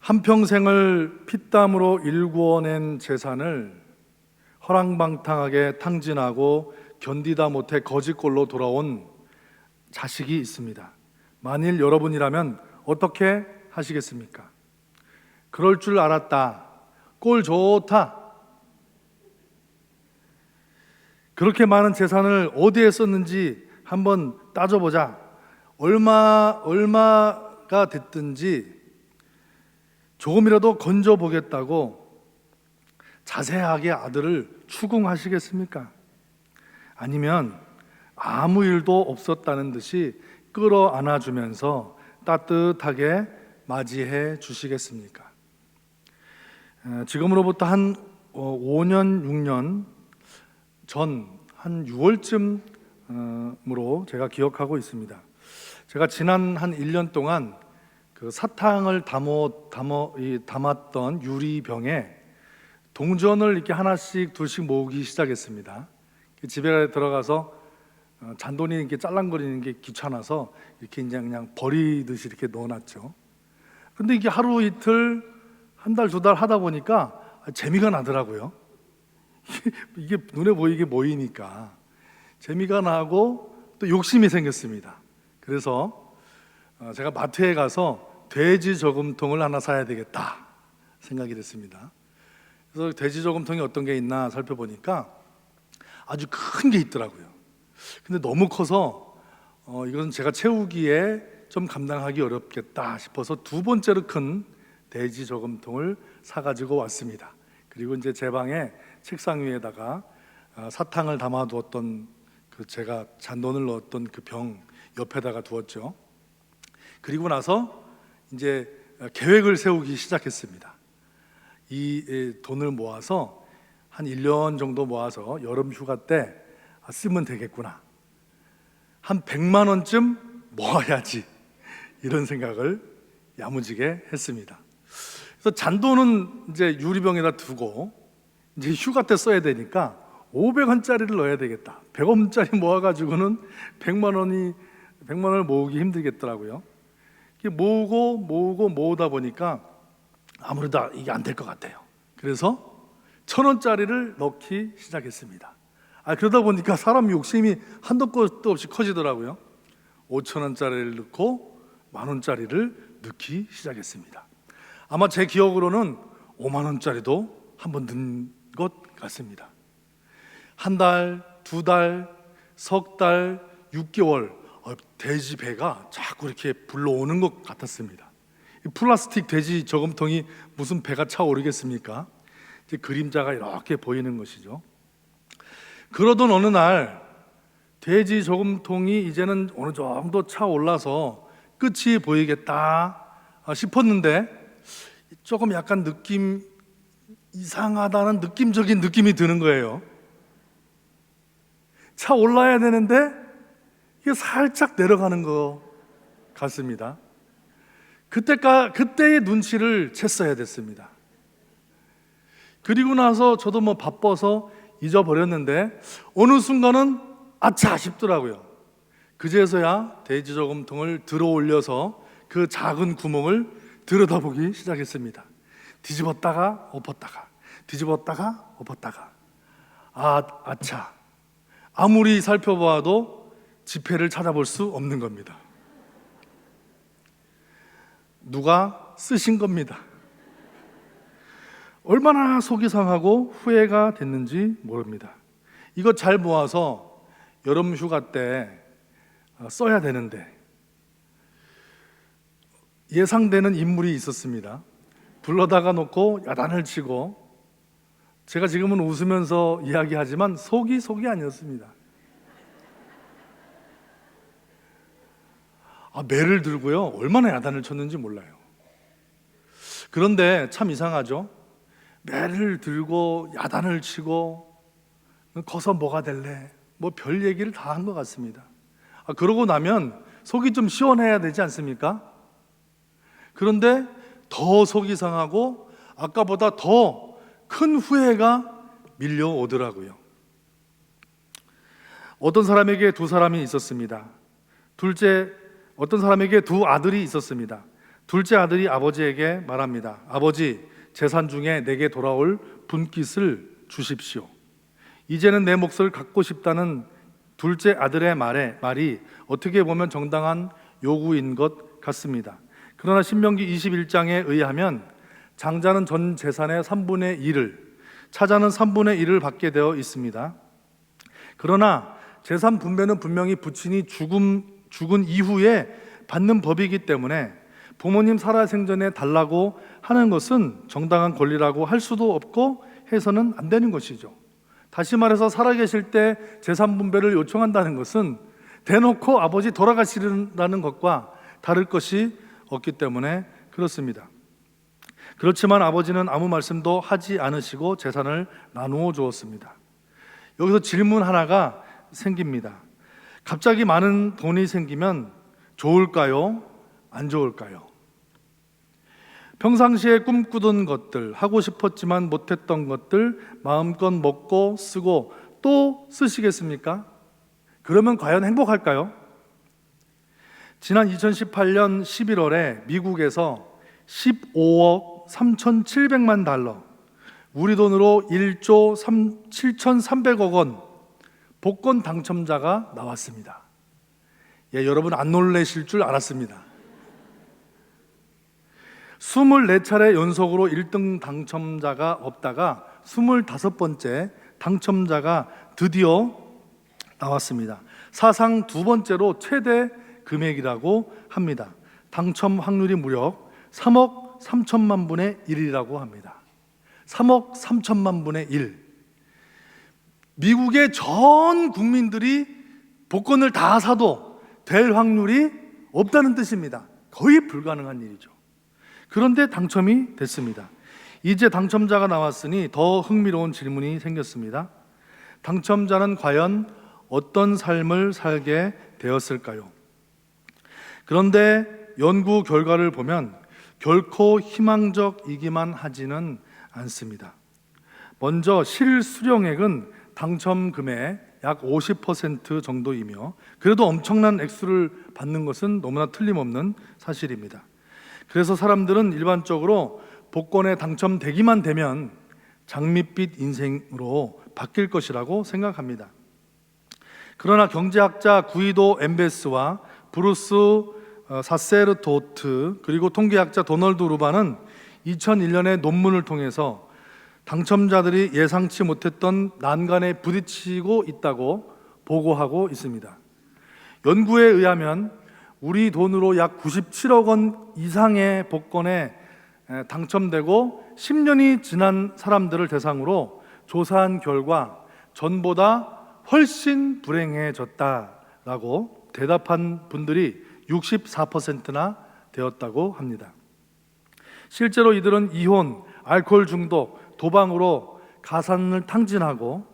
한평생을 피땀으로 일구어낸 재산을 허랑방탕하게 탕진하고 견디다 못해 거지꼴로 돌아온 자식이 있습니다. 만일 여러분이라면 어떻게 하시겠습니까? 그럴 줄 알았다. 꼴 좋다. 그렇게 많은 재산을 어디에 썼는지 한번 따져보자. 얼마가 됐든지 조금이라도 건져보겠다고 자세하게 아들을 추궁하시겠습니까? 아니면 아무 일도 없었다는 듯이 끌어안아주면서 따뜻하게 맞이해 주시겠습니까? 지금으로부터 한 5년, 6년 전 한 6월쯤으로 제가 기억하고 있습니다. 제가 지난 한 1년 동안 그 사탕을 담았던 유리병에 동전을 이렇게 하나씩 둘씩 모으기 시작했습니다. 집에 들어가서 잔돈이 이렇게 짤랑거리는 게 귀찮아서 이렇게 그냥 버리듯이 이렇게 넣어놨죠. 근데 이게 하루 이틀, 한 달, 두 달 하다 보니까 재미가 나더라고요. 이게 눈에 보이게 모이니까 재미가 나고 또 욕심이 생겼습니다. 그래서 제가 마트에 가서 돼지 저금통을 하나 사야 되겠다 생각이 됐습니다. 그래서 돼지 저금통이 어떤 게 있나 살펴보니까 아주 큰 게 있더라고요. 근데 너무 커서 이것은 제가 채우기에 좀 감당하기 어렵겠다 싶어서 두 번째로 큰 돼지 저금통을 사가지고 왔습니다. 그리고 이제 제 방에 책상 위에다가 사탕을 담아두었던 그 제가 잔돈을 넣었던 그 병 옆에다가 두었죠. 그리고 나서 이제 계획을 세우기 시작했습니다. 이 돈을 모아서 한 1년 정도 모아서 여름 휴가 때 쓰면 되겠구나. 한 100만 원쯤 모아야지. 이런 생각을 야무지게 했습니다. 그래서 잔돈은 이제 유리병에다 두고 이제 휴가 때 써야 되니까 500원짜리를 넣어야 되겠다. 100원짜리 모아가지고는 100만 원을 모으기 힘들겠더라고요. 모으다 보니까 아무래도 이게 안 될 것 같아요. 그래서 1,000원짜리를 넣기 시작했습니다. 그러다 보니까 사람 욕심이 한도 끝도 없이 커지더라고요. 5,000원짜리를 넣고 10,000원짜리를 넣기 시작했습니다. 아마 제 기억으로는 50,000원짜리도 한번 넣은 것 같습니다. 한 달, 두 달, 석 달, 6개월 돼지 배가 자꾸 이렇게 불러오는 것 같았습니다. 이 플라스틱 돼지 저금통이 무슨 배가 차오르겠습니까? 이제 그림자가 이렇게 보이는 것이죠. 그러던 어느 날 돼지 저금통이 이제는 어느 정도 차올라서 끝이 보이겠다 싶었는데 조금 약간 이상하다는 느낌적인 느낌이 드는 거예요. 차올라야 되는데 이게 살짝 내려가는 것 같습니다. 그때의 눈치를 챘어야 됐습니다. 그리고 나서 저도 바빠서 잊어버렸는데 어느 순간은 아차 싶더라고요. 그제서야 돼지 저금통을 들어 올려서 그 작은 구멍을 들여다보기 시작했습니다. 뒤집었다가 엎었다가 뒤집었다가 엎었다가 아차, 아무리 살펴봐도 지폐를 찾아볼 수 없는 겁니다. 누가 쓰신 겁니다. 얼마나 속이 상하고 후회가 됐는지 모릅니다. 이거 잘 모아서 여름 휴가 때 써야 되는데 예상되는 인물이 있었습니다. 불러다가 놓고 야단을 치고, 제가 지금은 웃으면서 이야기하지만 속이 아니었습니다. 매를 들고요, 얼마나 야단을 쳤는지 몰라요. 그런데 참 이상하죠. 매를 들고 야단을 치고 커서 뭐가 될래, 별 얘기를 다 한 것 같습니다. 그러고 나면 속이 좀 시원해야 되지 않습니까? 그런데 더 속이 상하고 아까보다 더 큰 후회가 밀려오더라고요. 어떤 사람에게 두 사람이 있었습니다. 어떤 사람에게 두 아들이 있었습니다. 둘째 아들이 아버지에게 말합니다. 아버지, 재산 중에 내게 돌아올 분깃을 주십시오. 이제는 내 몫을 갖고 싶다는 둘째 아들의 말이 어떻게 보면 정당한 요구인 것 같습니다. 그러나 신명기 21장에 의하면 장자는 전 재산의 3분의 1을, 차자는 3분의 1을 받게 되어 있습니다. 그러나 재산 분배는 분명히 부친이 죽은 이후에 받는 법이기 때문에 부모님 살아생전에 달라고 하는 것은 정당한 권리라고 할 수도 없고 해서는 안 되는 것이죠. 다시 말해서 살아계실 때 재산 분배를 요청한다는 것은 대놓고 아버지 돌아가시라는 것과 다를 것이 없기 때문에 그렇습니다. 그렇지만 아버지는 아무 말씀도 하지 않으시고 재산을 나누어 주었습니다. 여기서 질문 하나가 생깁니다. 갑자기 많은 돈이 생기면 좋을까요? 안 좋을까요? 평상시에 꿈꾸던 것들, 하고 싶었지만 못했던 것들 마음껏 먹고 쓰고 또 쓰시겠습니까? 그러면 과연 행복할까요? 지난 2018년 11월에 미국에서 15억 3,700만 달러, 우리 돈으로 1조 7,300억 원 복권 당첨자가 나왔습니다. 예, 여러분 안 놀라실 줄 알았습니다. 24차례 연속으로 1등 당첨자가 없다가 25번째 당첨자가 드디어 나왔습니다. 사상 두 번째로 최대 금액이라고 합니다. 당첨 확률이 무려 3억 3천만 분의 1이라고 합니다. 3억 3천만 분의 1. 미국의 전 국민들이 복권을 다 사도 될 확률이 없다는 뜻입니다. 거의 불가능한 일이죠. 그런데 당첨이 됐습니다. 이제 당첨자가 나왔으니 더 흥미로운 질문이 생겼습니다. 당첨자는 과연 어떤 삶을 살게 되었을까요? 그런데 연구 결과를 보면 결코 희망적이기만 하지는 않습니다. 먼저 실수령액은 당첨금의 약 50% 정도이며 그래도 엄청난 액수를 받는 것은 너무나 틀림없는 사실입니다. 그래서 사람들은 일반적으로 복권에 당첨되기만 되면 장밋빛 인생으로 바뀔 것이라고 생각합니다. 그러나 경제학자 구이도 엠베스와 브루스 사세르토트 그리고 통계학자 도널드 루반은 2001년에 논문을 통해서 당첨자들이 예상치 못했던 난관에 부딪히고 있다고 보고하고 있습니다. 연구에 의하면 우리 돈으로 약 97억 원 이상의 복권에 당첨되고 10년이 지난 사람들을 대상으로 조사한 결과 전보다 훨씬 불행해졌다라고 대답한 분들이 64%나 되었다고 합니다. 실제로 이들은 이혼, 알코올 중독, 도박으로 가산을 탕진하고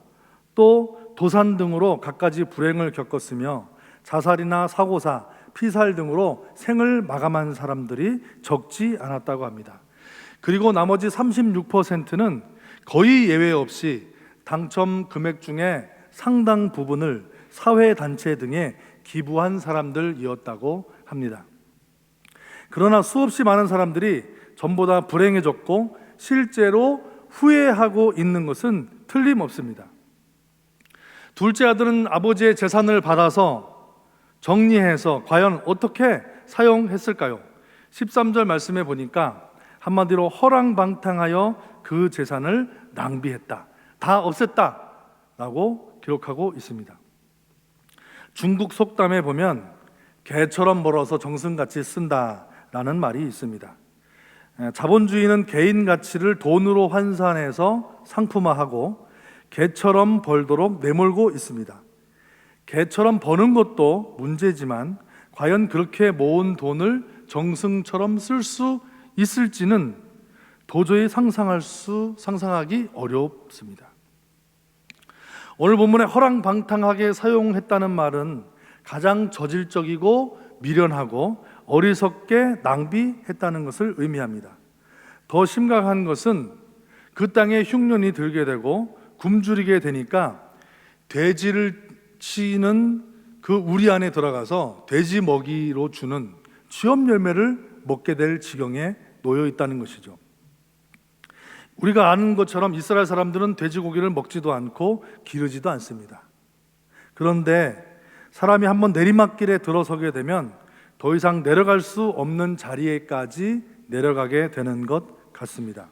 또 도산 등으로 갖가지 불행을 겪었으며 자살이나 사고사, 피살 등으로 생을 마감한 사람들이 적지 않았다고 합니다. 그리고 나머지 36%는 거의 예외 없이 당첨 금액 중에 상당 부분을 사회단체 등에 기부한 사람들이었다고 합니다. 그러나 수없이 많은 사람들이 전보다 불행해졌고 실제로 후회하고 있는 것은 틀림없습니다. 둘째 아들은 아버지의 재산을 받아서 정리해서 과연 어떻게 사용했을까요? 13절 말씀에 보니까 한마디로 허랑방탕하여 그 재산을 낭비했다, 다 없앴다 라고 기록하고 있습니다. 중국 속담에 보면 개처럼 벌어서 정승같이 쓴다라는 말이 있습니다. 자본주의는 개인 가치를 돈으로 환산해서 상품화하고 개처럼 벌도록 내몰고 있습니다. 개처럼 버는 것도 문제지만 과연 그렇게 모은 돈을 정승처럼 쓸 수 있을지는 도저히 상상하기 어렵습니다. 오늘 본문에 허랑방탕하게 사용했다는 말은 가장 저질적이고 미련하고 어리석게 낭비했다는 것을 의미합니다. 더 심각한 것은 그 땅에 흉년이 들게 되고 굶주리게 되니까 돼지를 치는 그 우리 안에 들어가서 돼지 먹이로 주는 쥐업 열매를 먹게 될 지경에 놓여 있다는 것이죠. 우리가 아는 것처럼 이스라엘 사람들은 돼지고기를 먹지도 않고 기르지도 않습니다. 그런데 사람이 한번 내리막길에 들어서게 되면 더 이상 내려갈 수 없는 자리에까지 내려가게 되는 것 같습니다.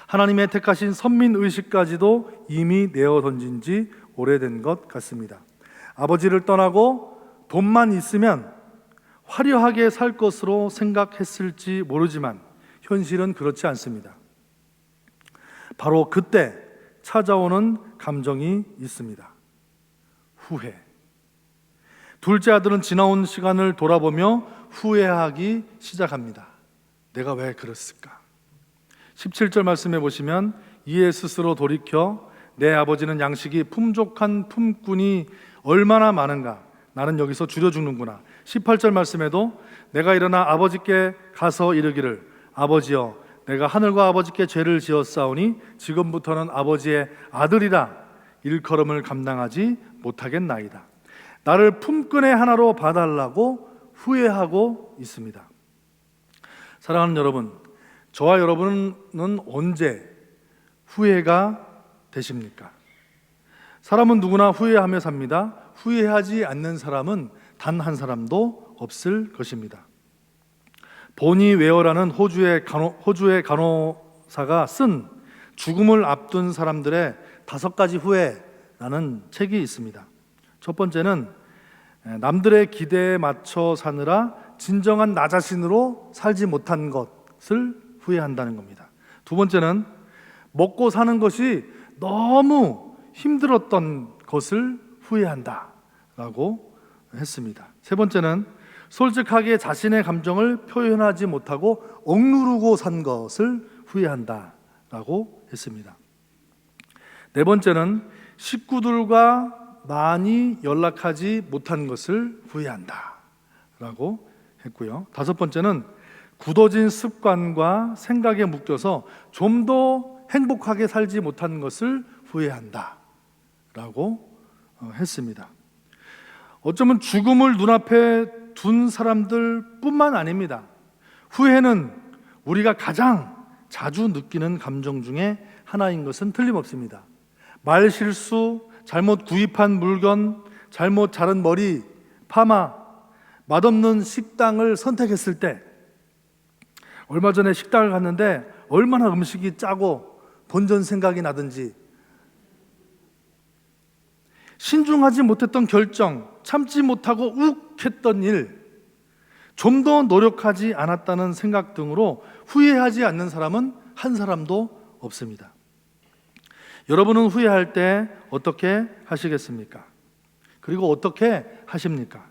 하나님의 택하신 선민의식까지도 이미 내어 던진 지 오래된 것 같습니다. 아버지를 떠나고 돈만 있으면 화려하게 살 것으로 생각했을지 모르지만 현실은 그렇지 않습니다. 바로 그때 찾아오는 감정이 있습니다. 후회. 둘째 아들은 지나온 시간을 돌아보며 후회하기 시작합니다. 내가 왜 그랬을까? 17절 말씀해 보시면 이에 스스로 돌이켜 내 아버지는 양식이 풍족한 품꾼이 얼마나 많은가, 나는 여기서 줄여 죽는구나. 18절 말씀에도 내가 일어나 아버지께 가서 이르기를 아버지여 내가 하늘과 아버지께 죄를 지었사오니 지금부터는 아버지의 아들이라 일컬음을 감당하지 못하겠나이다. 나를 품꾼의 하나로 봐달라고 후회하고 있습니다. 사랑하는 여러분, 저와 여러분은 언제 후회가 되십니까? 사람은 누구나 후회하며 삽니다. 후회하지 않는 사람은 단 한 사람도 없을 것입니다. 보니 웨어라는 호주의 간호사가 쓴 죽음을 앞둔 사람들의 5가지 후회라는 책이 있습니다. 첫 번째는 남들의 기대에 맞춰 사느라 진정한 나 자신으로 살지 못한 것을 후회한다는 겁니다. 두 번째는 먹고 사는 것이 너무 힘들었던 것을 후회한다라고 했습니다. 세 번째는 솔직하게 자신의 감정을 표현하지 못하고 억누르고 산 것을 후회한다라고 했습니다. 네 번째는 식구들과 많이 연락하지 못한 것을 후회한다라고 했고요. 다섯 번째는 굳어진 습관과 생각에 묶여서 좀 더 행복하게 살지 못한 것을 후회한다라고 했습니다. 어쩌면 죽음을 눈앞에 둔 사람들 뿐만 아닙니다. 후회는 우리가 가장 자주 느끼는 감정 중에 하나인 것은 틀림없습니다. 말 실수, 잘못 구입한 물건, 잘못 자른 머리, 파마, 맛없는 식당을 선택했을 때, 얼마 전에 식당을 갔는데 얼마나 음식이 짜고 본전 생각이 나든지, 신중하지 못했던 결정, 참지 못하고 욱 했던 일, 좀 더 노력하지 않았다는 생각 등으로 후회하지 않는 사람은 한 사람도 없습니다. 여러분은 후회할 때 어떻게 하시겠습니까? 그리고 어떻게 하십니까?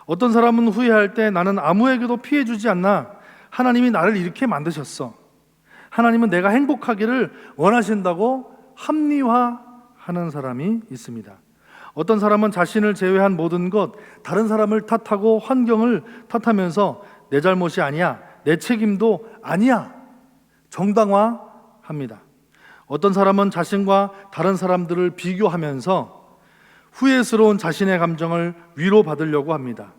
어떤 사람은 후회할 때 나는 아무에게도 피해 주지 않나, 하나님이 나를 이렇게 만드셨어, 하나님은 내가 행복하기를 원하신다고 합리화하는 사람이 있습니다. 어떤 사람은 자신을 제외한 모든 것, 다른 사람을 탓하고 환경을 탓하면서 내 잘못이 아니야, 내 책임도 아니야 정당화합니다. 어떤 사람은 자신과 다른 사람들을 비교하면서 후회스러운 자신의 감정을 위로받으려고 합니다.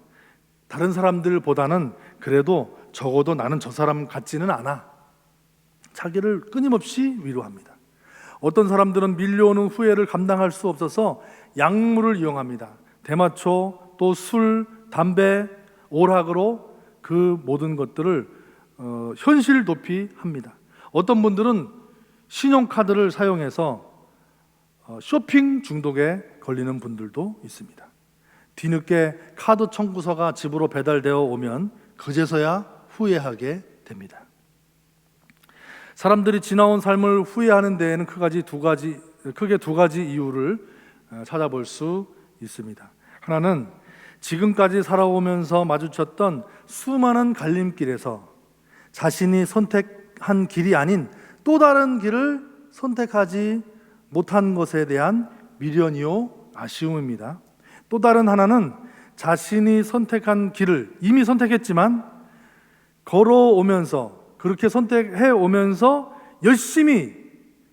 다른 사람들보다는 그래도 적어도 나는 저 사람 같지는 않아, 자기를 끊임없이 위로합니다. 어떤 사람들은 밀려오는 후회를 감당할 수 없어서 약물을 이용합니다. 대마초, 또 술, 담배, 오락으로 그 모든 것들을 현실 도피합니다. 어떤 분들은 신용카드를 사용해서 쇼핑 중독에 걸리는 분들도 있습니다. 뒤늦게 카드 청구서가 집으로 배달되어 오면 그제서야 후회하게 됩니다. 사람들이 지나온 삶을 후회하는 데에는 크게 두 가지 이유를 찾아볼 수 있습니다. 하나는 지금까지 살아오면서 마주쳤던 수많은 갈림길에서 자신이 선택한 길이 아닌 또 다른 길을 선택하지 못한 것에 대한 미련이요 아쉬움입니다. 또 다른 하나는 자신이 선택한 길을 이미 선택했지만 걸어오면서, 그렇게 선택해 오면서 열심히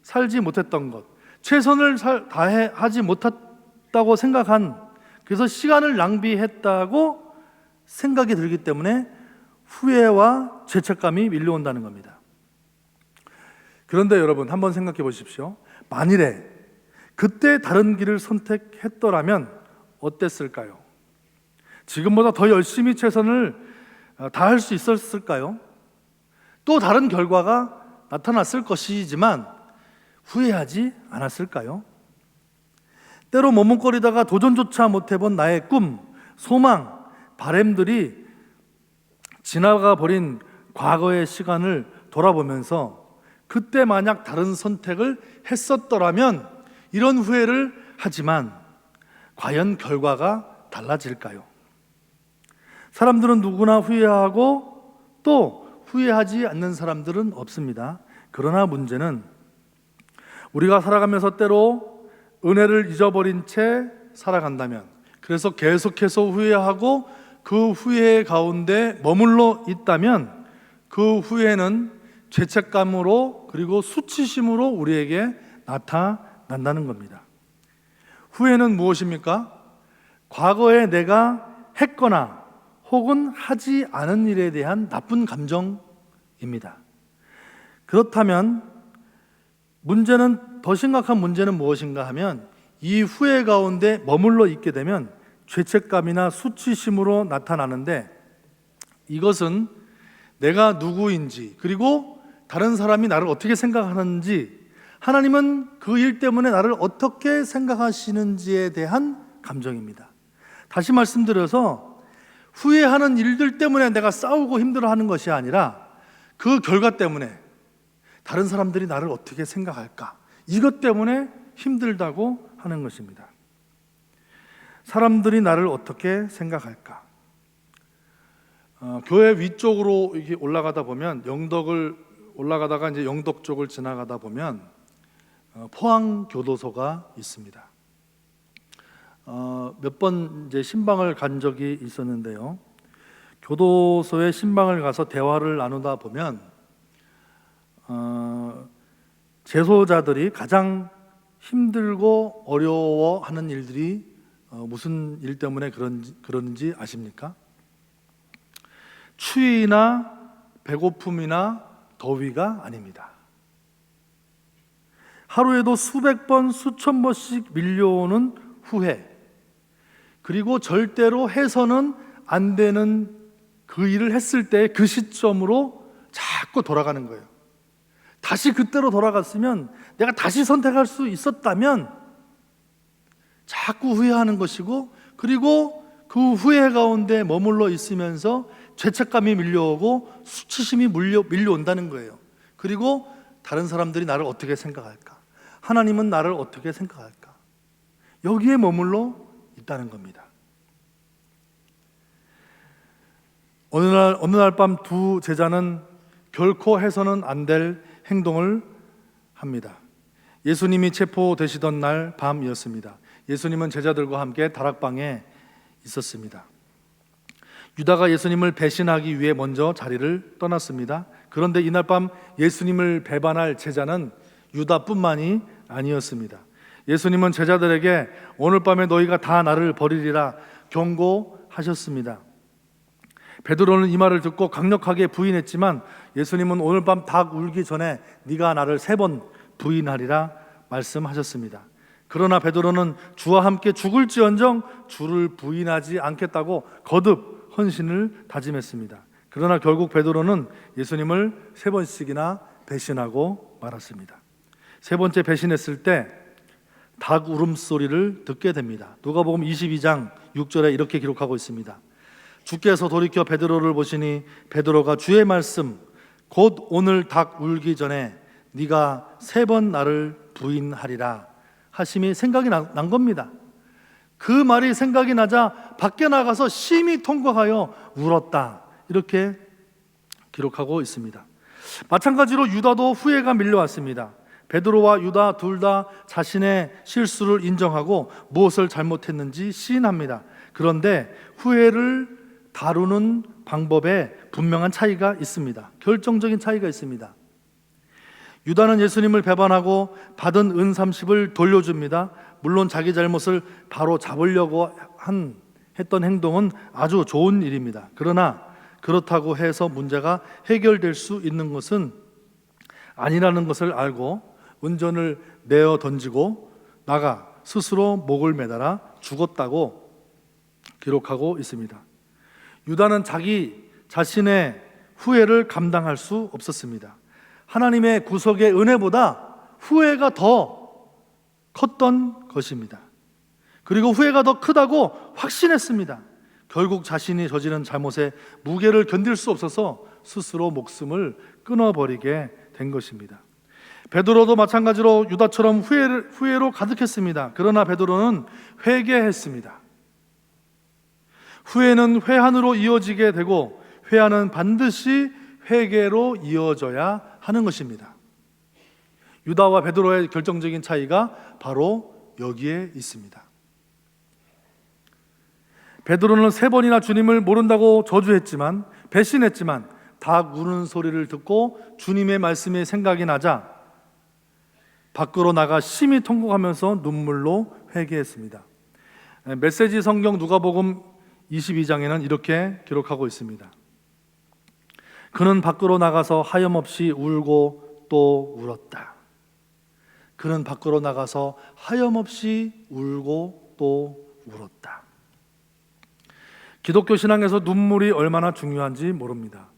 살지 못했던 것, 최선을 다하지 못했다고 생각한, 그래서 시간을 낭비했다고 생각이 들기 때문에 후회와 죄책감이 밀려온다는 겁니다. 그런데 여러분 한번 생각해 보십시오. 만일에 그때 다른 길을 선택했더라면 어땠을까요? 지금보다 더 열심히 최선을 다할 수 있었을까요? 또 다른 결과가 나타났을 것이지만 후회하지 않았을까요? 때로 머뭇거리다가 도전조차 못해본 나의 꿈, 소망, 바램들이 지나가 버린 과거의 시간을 돌아보면서 그때 만약 다른 선택을 했었더라면 이런 후회를 하지만 과연 결과가 달라질까요? 사람들은 누구나 후회하고 또 후회하지 않는 사람들은 없습니다. 그러나 문제는 우리가 살아가면서 때로 은혜를 잊어버린 채 살아간다면, 그래서 계속해서 후회하고 그 후회 가운데 머물러 있다면 그 후회는 죄책감으로 그리고 수치심으로 우리에게 나타난다는 겁니다. 후회는 무엇입니까? 과거에 내가 했거나 혹은 하지 않은 일에 대한 나쁜 감정입니다. 그렇다면 더 심각한 문제는 무엇인가 하면 이 후회 가운데 머물러 있게 되면 죄책감이나 수치심으로 나타나는데, 이것은 내가 누구인지 그리고 다른 사람이 나를 어떻게 생각하는지, 하나님은 그 일 때문에 나를 어떻게 생각하시는지에 대한 감정입니다. 다시 말씀드려서 후회하는 일들 때문에 내가 싸우고 힘들어하는 것이 아니라 그 결과 때문에 다른 사람들이 나를 어떻게 생각할까, 이것 때문에 힘들다고 하는 것입니다. 사람들이 나를 어떻게 생각할까? 교회 위쪽으로 이렇게 올라가다 보면 영덕을 올라가다가 이제 영덕 쪽을 지나가다 보면 포항 교도소가 있습니다. 몇 번 이제 신방을 간 적이 있었는데요. 교도소에 신방을 가서 대화를 나누다 보면 재소자들이 가장 힘들고 어려워하는 일들이 무슨 일 때문에 그런지 아십니까? 추위나 배고픔이나 더위가 아닙니다. 하루에도 수백 번, 수천 번씩 밀려오는 후회, 그리고 절대로 해서는 안 되는 그 일을 했을 때 그 시점으로 자꾸 돌아가는 거예요. 다시 그때로 돌아갔으면, 내가 다시 선택할 수 있었다면 자꾸 후회하는 것이고, 그리고 그 후회 가운데 머물러 있으면서 죄책감이 밀려오고 수치심이 밀려온다는 거예요. 그리고 다른 사람들이 나를 어떻게 생각할까? 하나님은 나를 어떻게 생각할까? 여기에 머물러 있다는 겁니다. 어느 날 밤 두 제자는 결코 해서는 안 될 행동을 합니다. 예수님이 체포되시던 날 밤이었습니다. 예수님은 제자들과 함께 다락방에 있었습니다. 유다가 예수님을 배신하기 위해 먼저 자리를 떠났습니다. 그런데 이날 밤 예수님을 배반할 제자는 유다뿐만이 아니었습니다. 예수님은 제자들에게 오늘 밤에 너희가 다 나를 버리리라 경고하셨습니다. 베드로는 이 말을 듣고 강력하게 부인했지만 예수님은 오늘 밤 닭 울기 전에 네가 나를 3번 부인하리라 말씀하셨습니다. 그러나 베드로는 주와 함께 죽을지언정 주를 부인하지 않겠다고 거듭 헌신을 다짐했습니다. 그러나 결국 베드로는 예수님을 3번씩이나 배신하고 말았습니다. 3번째 배신했을 때 닭 울음소리를 듣게 됩니다. 누가복음 22장 6절에 이렇게 기록하고 있습니다. 주께서 돌이켜 베드로를 보시니 베드로가 주의 말씀 곧 오늘 닭 울기 전에 네가 3번 나를 부인하리라 하심이 생각이 난 겁니다. 그 말이 생각이 나자 밖에 나가서 심히 통곡하여 울었다, 이렇게 기록하고 있습니다. 마찬가지로 유다도 후회가 밀려왔습니다. 베드로와 유다 둘 다 자신의 실수를 인정하고 무엇을 잘못했는지 시인합니다. 그런데 후회를 다루는 방법에 분명한 차이가 있습니다. 결정적인 차이가 있습니다. 유다는 예수님을 배반하고 받은 은 30을 돌려줍니다. 물론 자기 잘못을 바로 잡으려고 했던 행동은 아주 좋은 일입니다. 그러나 그렇다고 해서 문제가 해결될 수 있는 것은 아니라는 것을 알고 은전을 내어 던지고 나가 스스로 목을 매달아 죽었다고 기록하고 있습니다. 유다는 자기 자신의 후회를 감당할 수 없었습니다. 하나님의 구속의 은혜보다 후회가 더 컸던 것입니다. 그리고 후회가 더 크다고 확신했습니다. 결국 자신이 저지른 잘못에 무게를 견딜 수 없어서 스스로 목숨을 끊어버리게 된 것입니다. 베드로도 마찬가지로 유다처럼 후회로 가득했습니다. 그러나 베드로는 회개했습니다. 후회는 회한으로 이어지게 되고 회한은 반드시 회개로 이어져야 하는 것입니다. 유다와 베드로의 결정적인 차이가 바로 여기에 있습니다. 베드로는 3번이나 주님을 모른다고 저주했지만, 배신했지만 닭 우는 소리를 듣고 주님의 말씀이 생각이 나자 밖으로 나가 심히 통곡하면서 눈물로 회개했습니다. 메시지 성경 누가복음 22장에는 이렇게 기록하고 있습니다. 그는 밖으로 나가서 하염없이 울고 또 울었다. 그는 밖으로 나가서 하염없이 울고 또 울었다. 기독교 신앙에서 눈물이 얼마나 중요한지 모릅니다.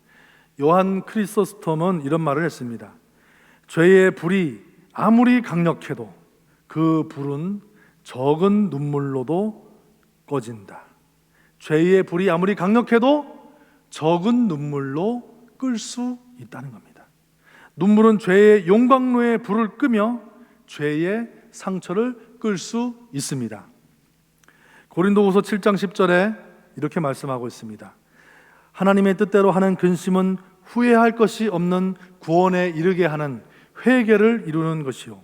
요한 크리소스톰은 이런 말을 했습니다. 죄의 불이 아무리 강력해도 그 불은 적은 눈물로도 꺼진다. 죄의 불이 아무리 강력해도 적은 눈물로 끌 수 있다는 겁니다. 눈물은 죄의 용광로에 불을 끄며 죄의 상처를 끌 수 있습니다. 고린도후서 7장 10절에 이렇게 말씀하고 있습니다. 하나님의 뜻대로 하는 근심은 후회할 것이 없는 구원에 이르게 하는 회개를 이루는 것이요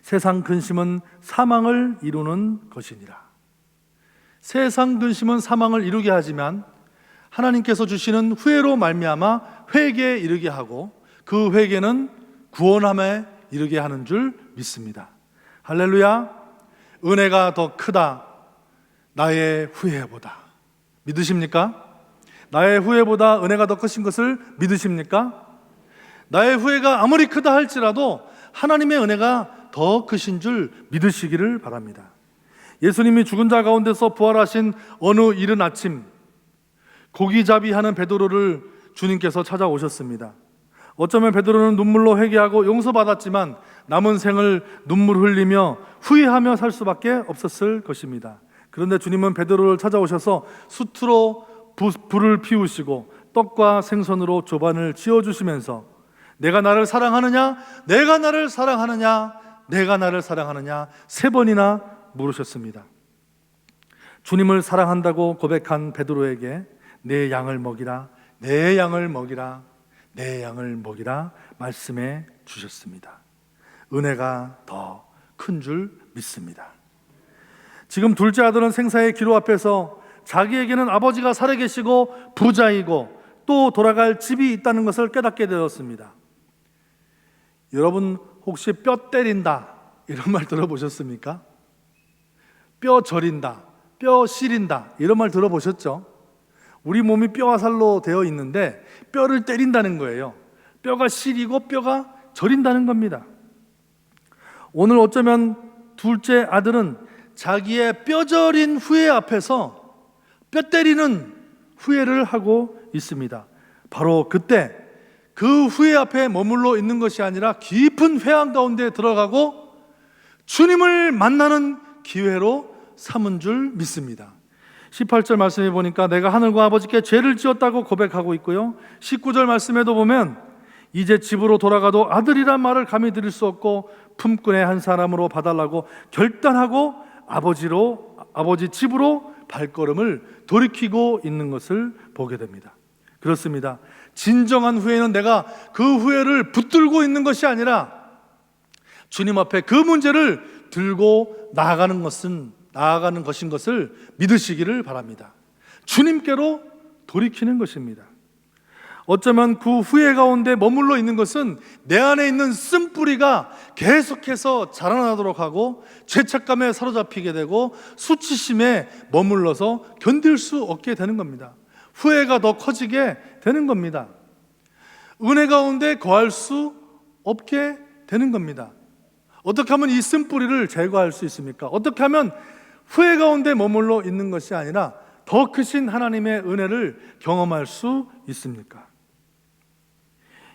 세상 근심은 사망을 이루는 것이니라. 세상 근심은 사망을 이루게 하지만 하나님께서 주시는 후회로 말미암아 회개에 이르게 하고 그 회개는 구원함에 이르게 하는 줄 믿습니다. 할렐루야. 은혜가 더 크다 나의 후회보다. 믿으십니까? 나의 후회보다 은혜가 더 크신 것을 믿으십니까? 나의 후회가 아무리 크다 할지라도 하나님의 은혜가 더 크신 줄 믿으시기를 바랍니다. 예수님이 죽은 자 가운데서 부활하신 어느 이른 아침, 고기잡이 하는 베드로를 주님께서 찾아오셨습니다. 어쩌면 베드로는 눈물로 회개하고 용서받았지만 남은 생을 눈물 흘리며 후회하며 살 수밖에 없었을 것입니다. 그런데 주님은 베드로를 찾아오셔서 숯으로 불을 피우시고 떡과 생선으로 조반을 지어주시면서 내가 나를 사랑하느냐? 내가 나를 사랑하느냐? 내가 나를 사랑하느냐? 3번이나 물으셨습니다. 주님을 사랑한다고 고백한 베드로에게 내 양을 먹이라, 내 양을 먹이라, 내 양을 먹이라 말씀해 주셨습니다. 은혜가 더 큰 줄 믿습니다. 지금 둘째 아들은 생사의 기로 앞에서 자기에게는 아버지가 살아계시고 부자이고 또 돌아갈 집이 있다는 것을 깨닫게 되었습니다. 여러분 혹시 뼈 때린다 이런 말 들어보셨습니까? 뼈 저린다, 뼈 시린다 이런 말 들어보셨죠? 우리 몸이 뼈와 살로 되어 있는데 뼈를 때린다는 거예요. 뼈가 시리고 뼈가 저린다는 겁니다. 오늘 어쩌면 둘째 아들은 자기의 뼈저린 후회 앞에서 뼈 때리는 후회를 하고 있습니다. 바로 그때 그 후회 앞에 머물러 있는 것이 아니라 깊은 회한 가운데 들어가고 주님을 만나는 기회로 삼은 줄 믿습니다. 18절 말씀해 보니까 내가 하늘과 아버지께 죄를 지었다고 고백하고 있고요, 19절 말씀에도 보면 이제 집으로 돌아가도 아들이란 말을 감히 들을 수 없고 품꾼의 한 사람으로 봐달라고 결단하고 아버지 집으로 발걸음을 돌이키고 있는 것을 보게 됩니다. 그렇습니다. 진정한 후회는 내가 그 후회를 붙들고 있는 것이 아니라 주님 앞에 그 문제를 들고 나아가는 것인 것을 믿으시기를 바랍니다. 주님께로 돌이키는 것입니다. 어쩌면 그 후회 가운데 머물러 있는 것은 내 안에 있는 쓴뿌리가 계속해서 자라나도록 하고 죄책감에 사로잡히게 되고 수치심에 머물러서 견딜 수 없게 되는 겁니다. 후회가 더 커지게 되는 겁니다. 은혜 가운데 거할 수 없게 되는 겁니다. 어떻게 하면 이 쓴뿌리를 제거할 수 있습니까? 어떻게 하면 후회 가운데 머물러 있는 것이 아니라 더 크신 하나님의 은혜를 경험할 수 있습니까?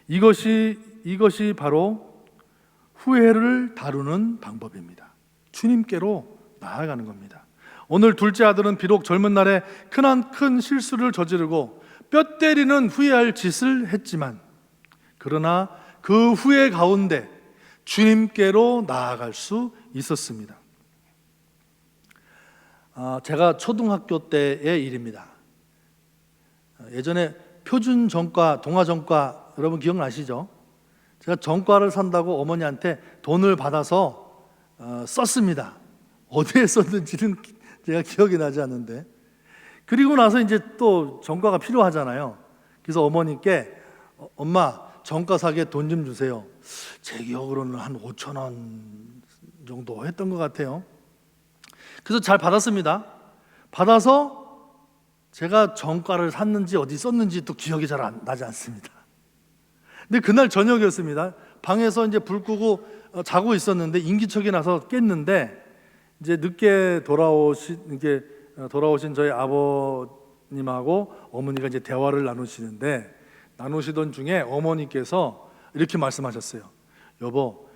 이것이 바로 후회를 다루는 방법입니다. 주님께로 나아가는 겁니다. 오늘 둘째 아들은 비록 젊은 날에 큰 실수를 저지르고 뼈 때리는 후회할 짓을 했지만, 그러나 그 후회 가운데 주님께로 나아갈 수 있었습니다. 제가 초등학교 때의 일입니다. 예전에 표준 전과, 동아 전과 여러분 기억나시죠? 제가 전과를 산다고 어머니한테 돈을 받아서 썼습니다. 어디에 썼는지는 제가 기억이 나지 않는데, 그리고 나서 이제 또 전과가 필요하잖아요. 그래서 어머니께 엄마 전과 사기에 돈 좀 주세요. 제 기억으로는 한 5천 원 정도 했던 것 같아요. 그래서 잘 받았습니다. 받아서 제가 전과를 샀는지 어디 썼는지 또 기억이 잘 나지 않습니다. 근데 그날 저녁이었습니다. 방에서 이제 불 끄고 자고 있었는데 인기척이 나서 깼는데, 이제 늦게 돌아오신 저희 아버님하고 어머니가 이제 대화를 나누시던 중에 어머니께서 이렇게 말씀하셨어요. 여보,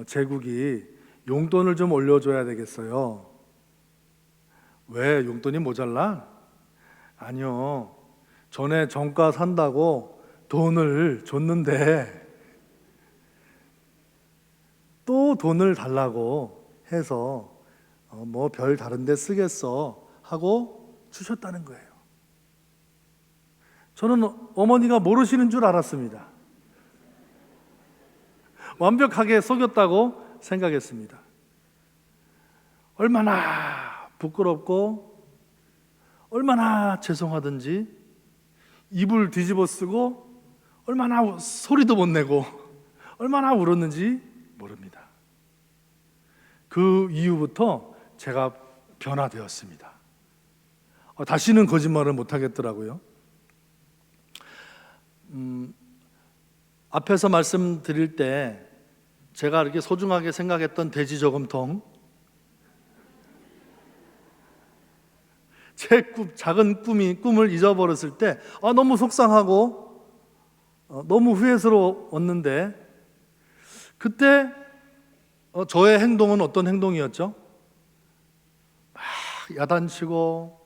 제국이 용돈을 좀 올려줘야 되겠어요. 왜, 용돈이 모자라? 아니요, 전에 전과 산다고 돈을 줬는데 또 돈을 달라고 해서 뭐 별 다른 데 쓰겠어 하고 주셨다는 거예요. 저는 어머니가 모르시는 줄 알았습니다. 완벽하게 속였다고 생각했습니다. 얼마나 부끄럽고 얼마나 죄송하든지 입을 뒤집어 쓰고 얼마나 소리도 못 내고 얼마나 울었는지 모릅니다. 그 이후부터 제가 변화되었습니다. 다시는 거짓말을 못 하겠더라고요. 앞에서 말씀드릴 때 제가 이렇게 소중하게 생각했던 돼지 저금통, 제 작은 꿈을 잊어버렸을 때 너무 속상하고 너무 후회스러웠는데, 그때 저의 행동은 어떤 행동이었죠? 막 야단치고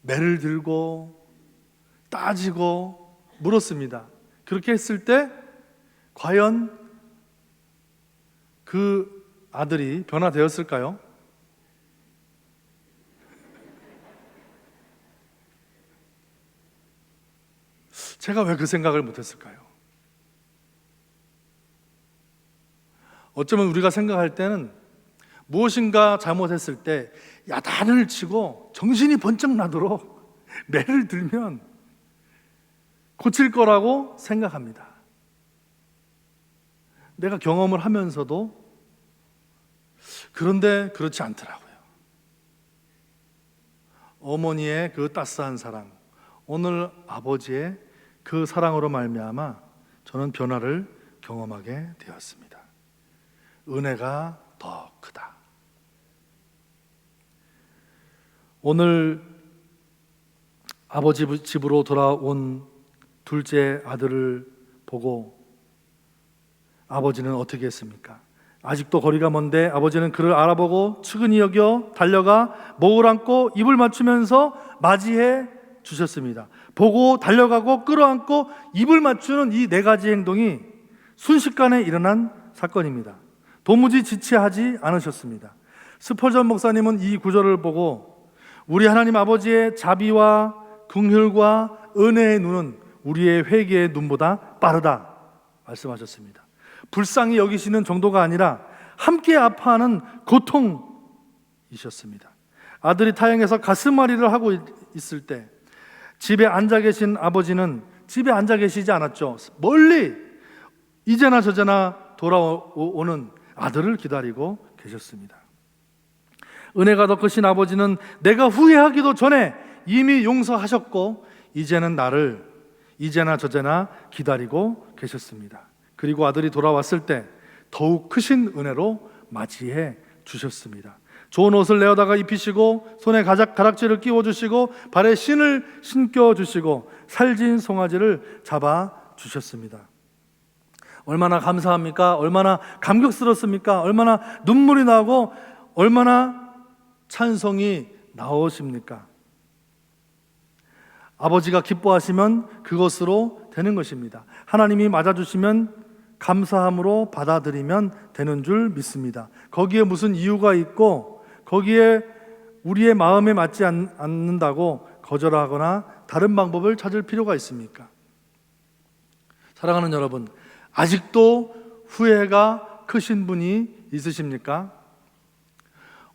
매를 들고 따지고 물었습니다. 그렇게 했을 때 과연 그 아들이 변화되었을까요? 제가 왜 그 생각을 못했을까요? 어쩌면 우리가 생각할 때는 무엇인가 잘못했을 때 야단을 치고 정신이 번쩍 나도록 매를 들면 고칠 거라고 생각합니다. 내가 경험을 하면서도 그런데 그렇지 않더라고요. 어머니의 그 따스한 사랑, 오늘 아버지의 그 사랑으로 말미암아 저는 변화를 경험하게 되었습니다. 은혜가 더 크다. 오늘 아버지 집으로 돌아온 둘째 아들을 보고 아버지는 어떻게 했습니까? 아직도 거리가 먼데 아버지는 그를 알아보고 측은히 여겨 달려가 목을 안고 입을 맞추면서 맞이해 주셨습니다. 보고 달려가고 끌어안고 입을 맞추는 이 네 가지 행동이 순식간에 일어난 사건입니다. 도무지 지체하지 않으셨습니다. 스펄전 목사님은 이 구절을 보고 우리 하나님 아버지의 자비와 긍휼과 은혜의 눈은 우리의 회개의 눈보다 빠르다 말씀하셨습니다. 불쌍히 여기시는 정도가 아니라 함께 아파하는 고통이셨습니다. 아들이 타향해서 가슴앓이를 하고 있을 때 집에 앉아 계신 아버지는 집에 앉아 계시지 않았죠. 멀리 이제나 저제나 돌아오는 아들을 기다리고 계셨습니다. 은혜가 더 크신 아버지는 내가 후회하기도 전에 이미 용서하셨고 이제는 나를 이제나 저제나 기다리고 계셨습니다. 그리고 아들이 돌아왔을 때 더욱 크신 은혜로 맞이해 주셨습니다. 좋은 옷을 내어다가 입히시고 손에 가락지를 끼워주시고 발에 신을 신겨주시고 살진 송아지를 잡아주셨습니다. 얼마나 감사합니까? 얼마나 감격스럽습니까? 얼마나 눈물이 나고 얼마나 찬송이 나오십니까? 아버지가 기뻐하시면 그것으로 되는 것입니다. 하나님이 맞아주시면 감사함으로 받아들이면 되는 줄 믿습니다. 거기에 무슨 이유가 있고 거기에 우리의 마음에 맞지 않는다고 거절하거나 다른 방법을 찾을 필요가 있습니까? 사랑하는 여러분, 아직도 후회가 크신 분이 있으십니까?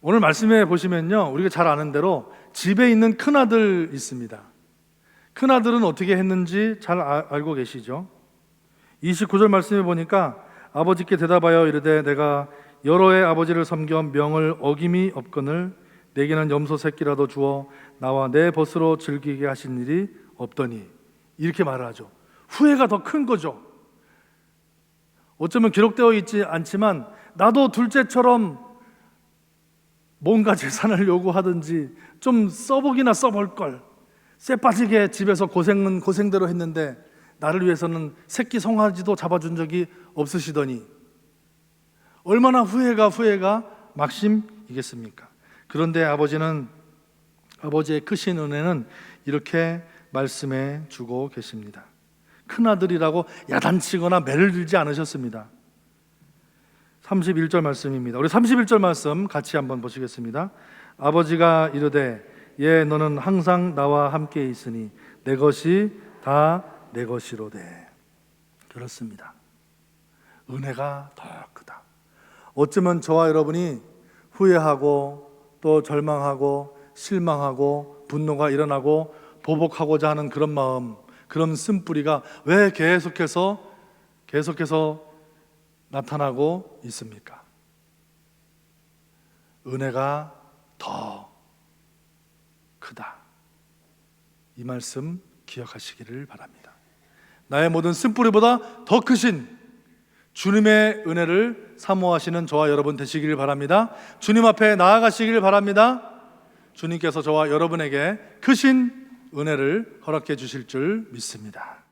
오늘 말씀해 보시면요, 우리가 잘 아는 대로 집에 있는 큰아들 있습니다. 큰아들은 어떻게 했는지 잘 알고 계시죠? 29절 말씀해 보니까 아버지께 대답하여 이르되 내가 여러 해 아버지를 섬겨 명을 어김이 없거늘 내게는 염소 새끼라도 주어 나와 내 벗으로 즐기게 하신 일이 없더니, 이렇게 말을 하죠. 후회가 더 큰 거죠. 어쩌면 기록되어 있지 않지만 나도 둘째처럼 뭔가 재산을 요구하든지 좀 써보기나 써볼 걸, 쇠 빠지게 집에서 고생은 고생대로 했는데 나를 위해서는 새끼 송아지도 잡아준 적이 없으시더니 얼마나 후회가 막심이겠습니까? 그런데 아버지의 크신 은혜는 이렇게 말씀해 주고 계십니다. 큰아들이라고 야단치거나 매를 들지 않으셨습니다. 31절 말씀입니다. 우리 31절 말씀 같이 한번 보시겠습니다. 아버지가 이르되 예 너는 항상 나와 함께 있으니 내 것이 다 내 것이로되. 그렇습니다. 은혜가 더 크다. 어쩌면 저와 여러분이 후회하고 또 절망하고 실망하고 분노가 일어나고 보복하고자 하는 그런 마음, 그런 쓴뿌리가 왜 계속해서 나타나고 있습니까? 은혜가 더 크다. 이 말씀 기억하시기를 바랍니다. 나의 모든 쓴뿌리보다 더 크신 주님의 은혜를 사모하시는 저와 여러분 되시기를 바랍니다. 주님 앞에 나아가시기를 바랍니다. 주님께서 저와 여러분에게 크신 은혜를 허락해 주실 줄 믿습니다.